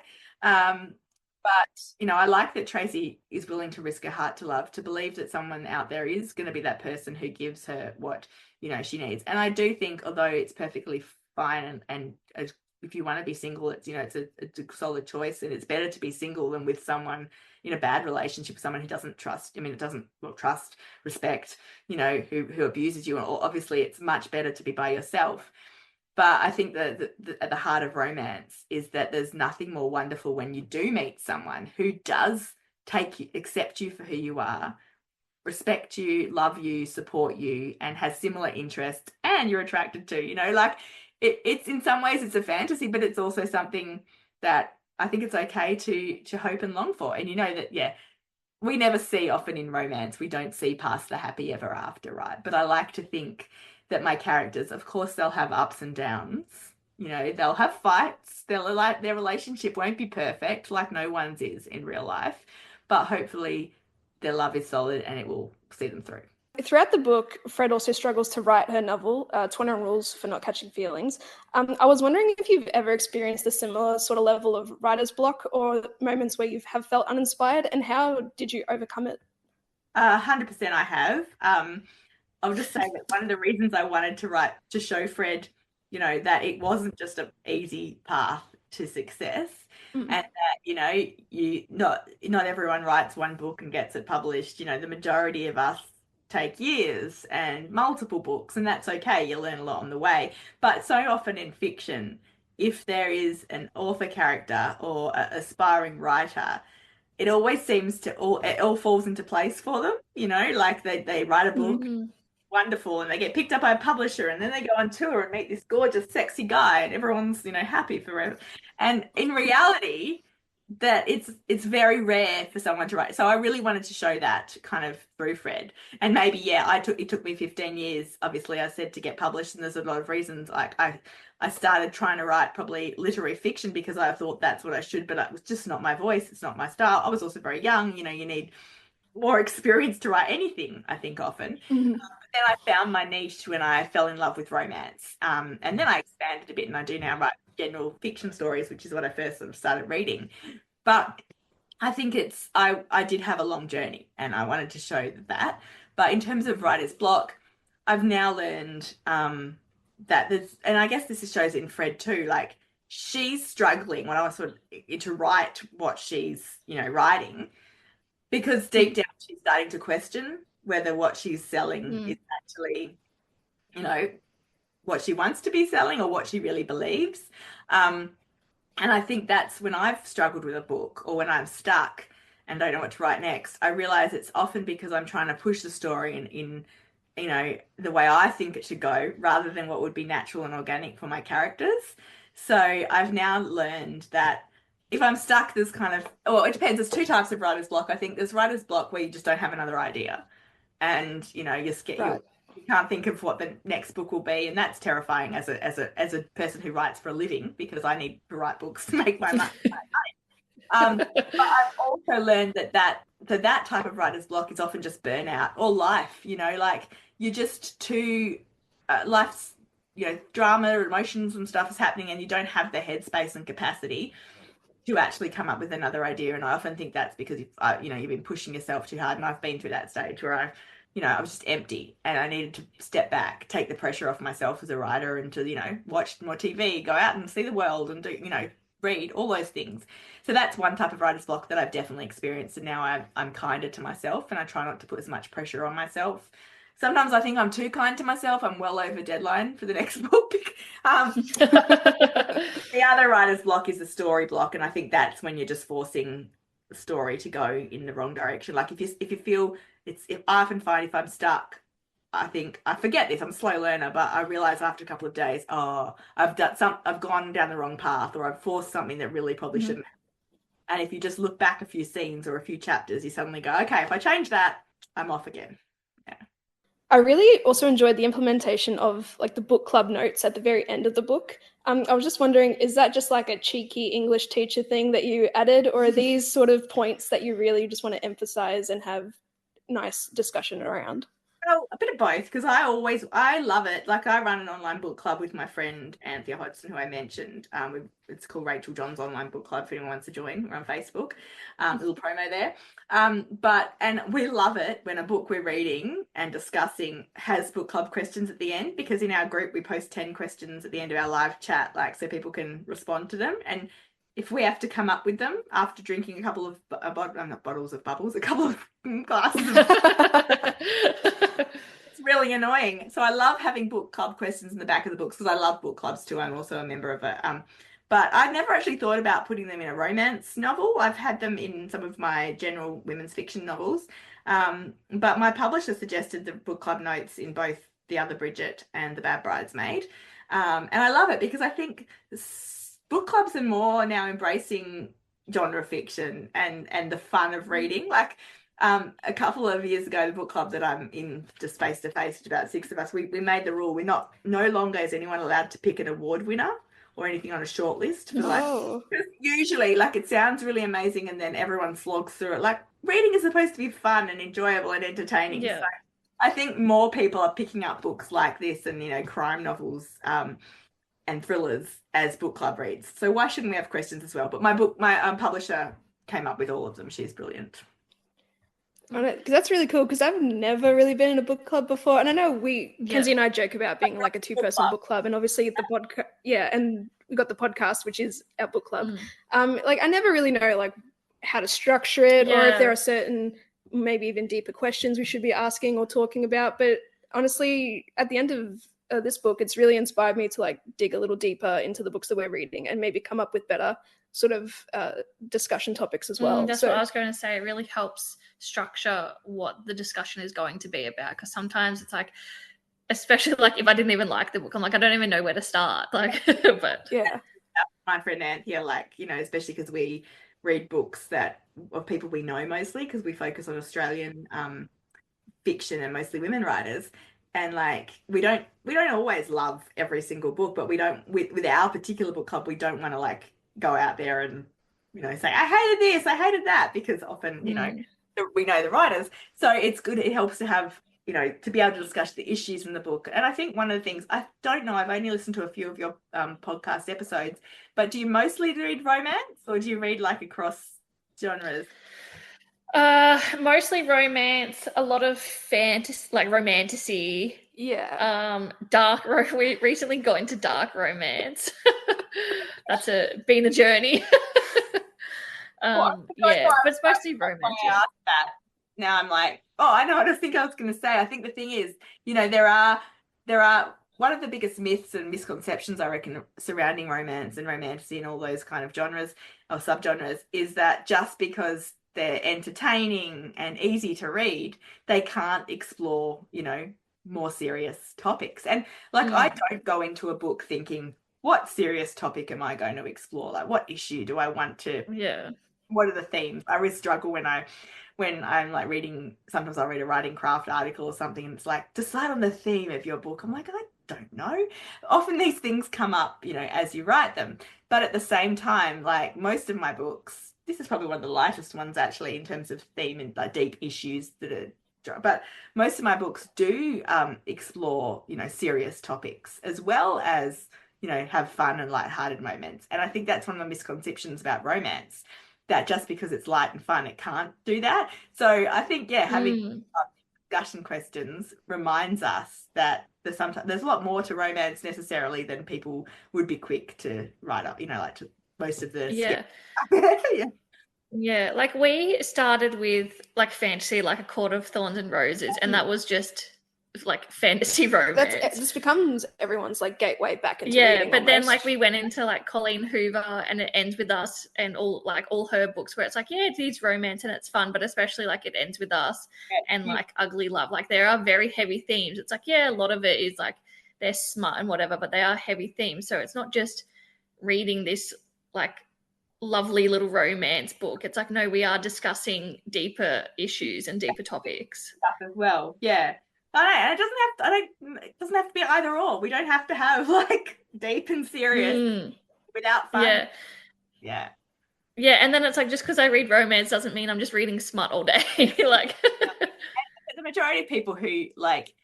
But, I like that Tracy is willing to risk her heart to love, to believe that someone out there is going to be that person who gives her what, she needs. And I do think, although it's perfectly fine and if you want to be single, it's, it's a solid choice, and it's better to be single than with someone in a bad relationship, with someone who doesn't trust. I mean, it doesn't trust, respect, who abuses you. Or obviously it's much better to be by yourself. But I think that at the heart of romance is that there's nothing more wonderful when you do meet someone who does accept you for who you are, respect you, love you, support you, and has similar interests, and you're attracted to. It's in some ways it's a fantasy, but it's also something that I think it's okay to hope and long for. And that, yeah, we never see often in romance, we don't see past the happy ever after, right? But I like to think that my characters, of course, they'll have ups and downs. They'll have fights. Their relationship won't be perfect, like no one's is in real life. But hopefully their love is solid and it will see them through. Throughout the book, Fred also struggles to write her novel, 21 Rules for Not Catching Feelings. I was wondering if you've ever experienced a similar sort of level of writer's block or moments where you have felt uninspired, and how did you overcome it? 100% I have. I'll just say that one of the reasons I wanted to write, to show Fred, that it wasn't just an easy path to success, and that, not everyone writes one book and gets it published. The majority of us take years and multiple books, and that's okay. You learn a lot on the way. But so often in fiction, if there is an author character or an aspiring writer, it always seems it all falls into place for them. They write a book, wonderful, and they get picked up by a publisher, and then they go on tour and meet this gorgeous, sexy guy, and everyone's, happy forever. And in reality, that it's very rare for someone to write. So I really wanted to show that kind of through Fred. And maybe, yeah, it took me 15 years, obviously, I said, to get published, and there's a lot of reasons. Like I started trying to write probably literary fiction because I thought that's what I should, but it was just not my voice. It's not my style. I was also very young. You need more experience to write anything, I think, often. Mhm. But then I found my niche when I fell in love with romance. And then I expanded a bit, and I do now write general fiction stories, which is what I first sort of started reading. But I think I did have a long journey, and I wanted to show that. But in terms of writer's block, I've now learned that there's, and I guess this shows in Fred too, like she's struggling when I was sort of to write what she's, writing, because deep down she's starting to question whether what she's selling is actually, what she wants to be selling or what she really believes. And I think that's when I've struggled with a book, or when I'm stuck and don't know what to write next. I realize it's often because I'm trying to push the story in the way I think it should go, rather than what would be natural and organic for my characters. So I've now learned that if I'm stuck, there's kind of, well, it depends. There's two types of writer's block. I think there's writer's block where you just don't have another idea, and you're scared. Right. You can't think of what the next book will be, and that's terrifying as a person who writes for a living, because I need to write books to make my money. But I've also learned that type of writer's block is often just burnout, or life. Like you're just too life's drama, emotions and stuff is happening, and you don't have the headspace and capacity to actually come up with another idea. And I often think that's because you've been pushing yourself too hard, and I've been through that stage where I was just empty, and I needed to step back, take the pressure off myself as a writer, and to, watch more TV, go out and see the world, and do, read, all those things. So that's one type of writer's block that I've definitely experienced. And now I'm kinder to myself, and I try not to put as much pressure on myself. Sometimes I think I'm too kind to myself. I'm well over deadline for the next book. The other writer's block is the story block. And I think that's when you're just forcing the story to go in the wrong direction. Like if you feel if I often find if I'm stuck, I think I forget this. I'm a slow learner, but I realize after a couple of days, I've gone down the wrong path, or I've forced something that really probably shouldn't have. And if you just look back a few scenes or a few chapters, you suddenly go, okay, if I change that, I'm off again. Yeah. I really also enjoyed the implementation of like the book club notes at the very end of the book. I was just wondering, is that just like a cheeky English teacher thing that you added, or are these sort of points that you really just want to emphasize and have nice discussion around? Well, a bit of both, because I love it. Like I run an online book club with my friend Anthea Hodgson, who I mentioned. It's called Rachael Johns Online Book Club, if anyone wants to join. We're on Facebook. Little promo there. And we love it when a book we're reading and discussing has book club questions at the end, because in our group we post 10 questions at the end of our live chat, like so people can respond to them. And if we have to come up with them after drinking a couple of not bottles of bubbles, a couple of glasses of it's really annoying. So I love having book club questions in the back of the books, because I love book clubs too. I'm also a member of it. But I've never actually thought about putting them in a romance novel. I've had them in some of my general women's fiction novels. But my publisher suggested the book club notes in both The Other Bridget and The Bad Bridesmaid. And I love it, because I think book clubs are more now embracing genre fiction and the fun of reading. Like a couple of years ago, the book club that I'm in, just face to face, about 6 of us, we made the rule no longer is anyone allowed to pick an award winner or anything on a short list. For usually, like, it sounds really amazing, and then everyone slogs through it. Like, reading is supposed to be fun and enjoyable and entertaining. Yeah. So I think more people are picking up books like this and crime novels and thrillers as book club reads. So why shouldn't we have questions as well? But my publisher came up with all of them. She's brilliant. Because that's really cool, because I've never really been in a book club before. And I know Kenzie and I joke about being like a 2-person book club, and obviously the podcast, and we got the podcast, which is our book club. Like I never really know like how to structure it, or if there are certain, maybe even deeper questions we should be asking or talking about. But honestly, at the end of this book, it's really inspired me to like dig a little deeper into the books that we're reading, and maybe come up with better sort of discussion topics as well. That's what I was going to say. It really helps structure what the discussion is going to be about, because sometimes it's like, especially like if I didn't even like the book, I'm like, I don't even know where to start. Like, but yeah, my friend Anthea, like, especially because we read books of people we know mostly, because we focus on Australian fiction and mostly women writers. And like we don't always love every single book, but we don't with our particular book club, we don't want to like go out there and say I hated this, I hated that, because often we know the writers. So it's good. It helps to have, you know, to be able to discuss the issues in the book. And I think one of the things, I don't know, I've only listened to a few of your podcast episodes, but do you mostly read romance or do you read like across genres? Mostly romance, a lot of fantasy, like romantasy. Yeah. Dark. We recently got into dark romance. That's been a journey. Yeah, but it's mostly romance. I asked that. Now I'm like, oh, I know what I think I was going to say. I think the thing is, you know, there are one of the biggest myths and misconceptions, I reckon, surrounding romance and romantasy and all those kind of genres or subgenres is that just because they're entertaining and easy to read, they can't explore, you know, more serious topics. And like, I don't go into a book thinking, what serious topic am I going to explore? Like, what issue do I want to? Yeah. What are the themes? I always struggle when I'm like reading, sometimes I'll read a writing craft article or something and it's like, decide on the theme of your book. I'm like, I don't know. Often these things come up, you know, as you write them. But at the same time, like most of my books, this is probably one of the lightest ones actually in terms of theme and like deep issues that are, but most of my books do explore, you know, serious topics as well as, you know, have fun and lighthearted moments. And I think that's one of the misconceptions about romance, that just because it's light and fun, it can't do that. So I think, yeah, having discussion questions reminds us that there's a lot more to romance necessarily than people would be quick to write up, you know, like to most of the Yeah, like we started with like fantasy, like A Court of Thorns and Roses, and that was just like fantasy romance. This becomes everyone's like gateway back into reading. But then like we went into like Colleen Hoover, and it ends with Us, and all her books where it's like, yeah, it is romance and it's fun, but especially like It Ends with Us and like Ugly Love. Like there are very heavy themes. It's like, yeah, a lot of it is like they're smart and whatever, but they are heavy themes. So it's not just reading this like lovely little romance book. It's like, no, we are discussing deeper issues and deeper topics as well. Yeah. It doesn't have to be either or. We don't have to have like deep and serious without fun. Yeah. And then it's like, just because I read romance doesn't mean I'm just reading smut all day. Like the majority of people who like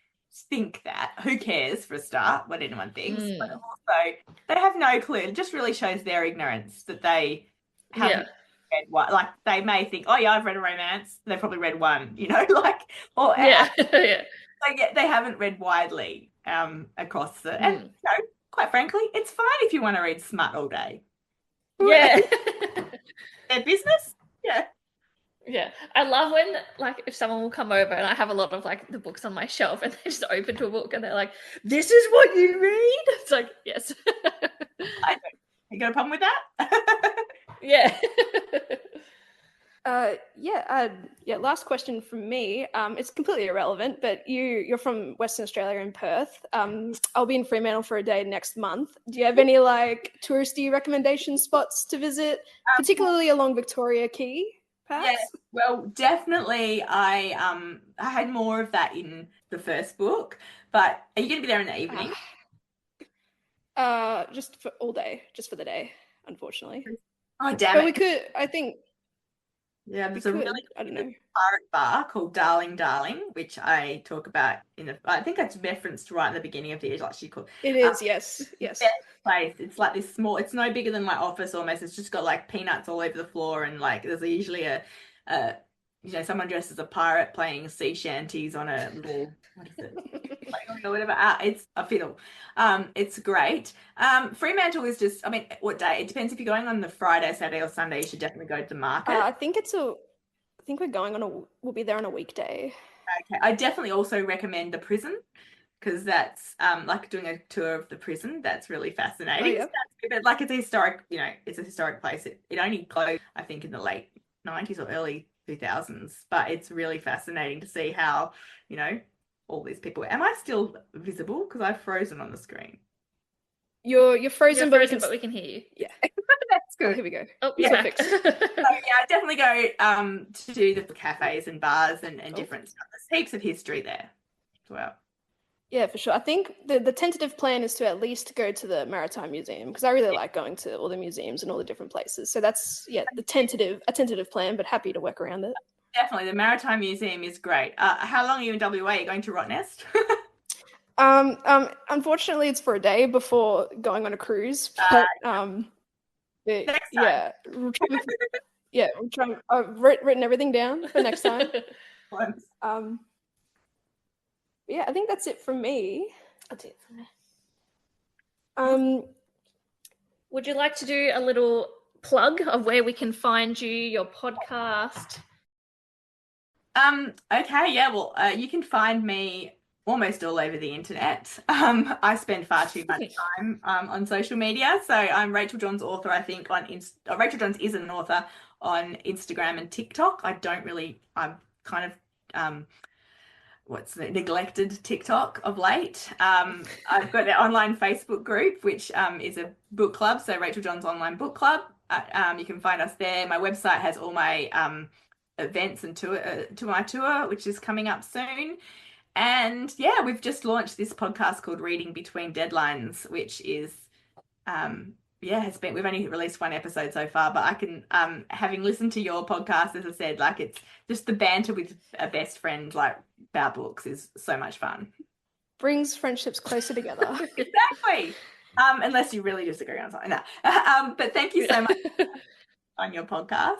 think that, who cares for a start what anyone thinks, but also they have no clue. It just really shows their ignorance that they haven't read one. Like they may think, oh yeah, I've read a romance. They've probably read one, you know, like they haven't read widely across the and you know, quite frankly, it's fine if you want to read smut all day. Yeah. Their business. Yeah. Yeah. I love when like if someone will come over and I have a lot of like the books on my shelf and they just open to a book and they're like, this is what you read? It's like, yes. I don't. You got a problem with that? Yeah. Last question from me. It's completely irrelevant, but you're from Western Australia in Perth. I'll be in Fremantle for a day next month. Do you have any like touristy recommendation spots to visit, particularly along Victoria Quay, perhaps? Yeah, well, definitely. I had more of that in the first book, but are you going to be there in the evening? Just for all day, just for the day, unfortunately. Oh, damn but it. we could, I think. Yeah, there's a really good pirate bar called Darling Darling, which I talk about I think it's referenced right in the beginning of the actually called. It is, yes. Place. It's like this small. It's no bigger than my office almost. It's just got like peanuts all over the floor, and like there's usually a you know, someone dressed as a pirate playing sea shanties on a little what is it? Or whatever. It's a fiddle. It's great. Fremantle is just, I mean, what day? It depends if you're going on the Friday, Saturday, or Sunday. You should definitely go to the market. I think we're going we'll be there on a weekday. Okay. I definitely also recommend the prison because that's like doing a tour of the prison. That's really fascinating. Oh, yeah. But like it's a historic, you know, it's a historic place. It only closed, I think, in the late 90s or early 2000s, but it's really fascinating to see how, you know, all these people. Am I still visible? Because I've frozen on the screen. You're frozen, but we can hear you. Yeah. That's good. Here we go. Oh, yeah. Perfect. So yeah, definitely go to do the cafes and bars and different stuff. There's heaps of history there as well. Yeah, for sure. I think the tentative plan is to at least go to the Maritime Museum because I really like going to all the museums and all the different places. So that's a tentative plan, but happy to work around it. Definitely. The Maritime Museum is great. How long are you in WA? Are you going to Rottnest? Unfortunately, it's for a day before going on a cruise. But next yeah, we'll try. I've written everything down for next time. Yeah, I think that's it from me. That's it from me. Would you like to do a little plug of where we can find you, your podcast? Okay, yeah, well, you can find me almost all over the internet. I spend far too much time on social media. So I'm Rachael Johns, author, I think, on Rachael Johns is an author on Instagram and TikTok. I'm kind of neglected TikTok of late. I've got an online Facebook group, which is a book club. So Rachael Johns Online Book Club. You can find us there. My website has all my events and to my tour, which is coming up soon. And yeah, we've just launched this podcast called Reading Between Deadlines, which is we've only released one episode so far, but I can having listened to your podcast, as I said, like it's just the banter with a best friend like about books is so much fun. Brings friendships closer together. Exactly. Unless you really disagree on something. No. But thank you so much on your podcast.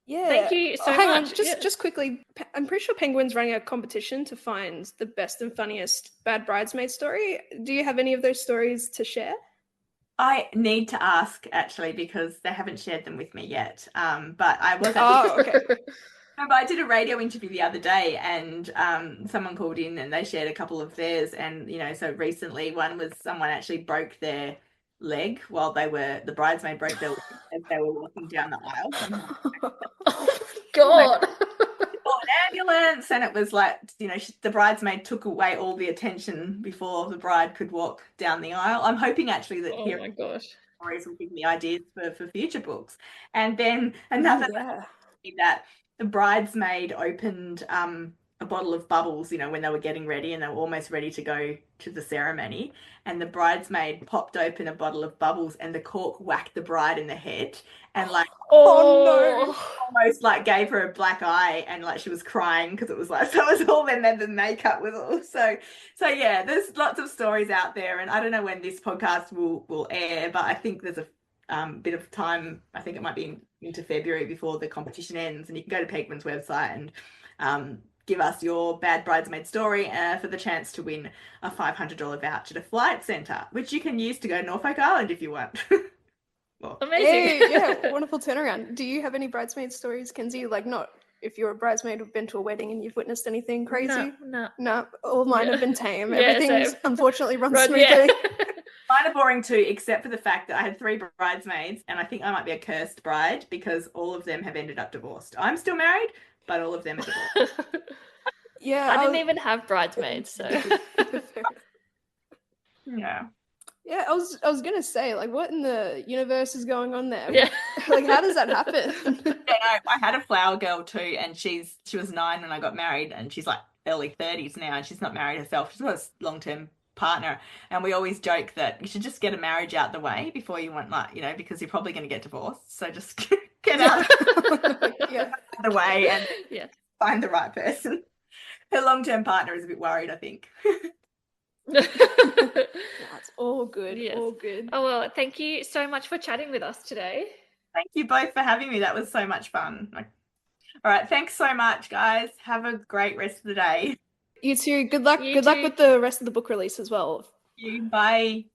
Yeah. Thank you so hang much. on, just quickly, I'm pretty sure Penguin's running a competition to find the best and funniest Bad Bridesmaid story. Do you have any of those stories to share? I need to ask, actually, because they haven't shared them with me yet. But I was okay. But I did a radio interview the other day, and someone called in and they shared a couple of theirs. And, so recently one was someone actually broke their leg while the bridesmaid broke their leg as they were walking down the aisle. Oh, God. An ambulance, and it was like, the bridesmaid took away all the attention before the bride could walk down the aisle. I'm hoping actually that my gosh, stories will give me ideas for future books. And then another that the bridesmaid opened a bottle of bubbles, when they were getting ready and they were almost ready to go to the ceremony, and the bridesmaid popped open a bottle of bubbles and the cork whacked the bride in the head and almost like gave her a black eye, and like she was crying because it was like, so it was all then the makeup was all so yeah, there's lots of stories out there, and I don't know when this podcast will air, but I think there's a bit of time. I think it might be into February before the competition ends, and you can go to Penguin's website and give us your Bad Bridesmaid story for the chance to win a $500 voucher to Flight Centre, which you can use to go to Norfolk Island if you want. Well, amazing. Yeah, wonderful turnaround. Do you have any bridesmaid stories, Kenzie? Like, not if you're a bridesmaid who've been to a wedding and you've witnessed anything crazy? No, all mine have been tame. Everything's unfortunately runs smoothly. Yeah. Mine are boring too, except for the fact that I had 3 bridesmaids, and I think I might be a cursed bride because all of them have ended up divorced. I'm still married, but all of them are divorced. Yeah, I didn't even have bridesmaids, so yeah. Yeah, I was gonna say, like, what in the universe is going on there? Yeah. Like, how does that happen? I had a flower girl too, and she was 9 when I got married, and she's like early 30s now, and she's not married herself. She's got a long-term partner, and we always joke that you should just get a marriage out the way before you want, like, because you're probably going to get divorced, so just get out the way and find the right person. Her long-term partner is a bit worried, I think. That's all good. Yes. All good. Oh, well, thank you so much for chatting with us today. Thank you both for having me. That was so much fun. All right, thanks so much, guys. Have a great rest of the day. You too. Good luck. Good luck with the rest of the book release as well. Thank you. Bye.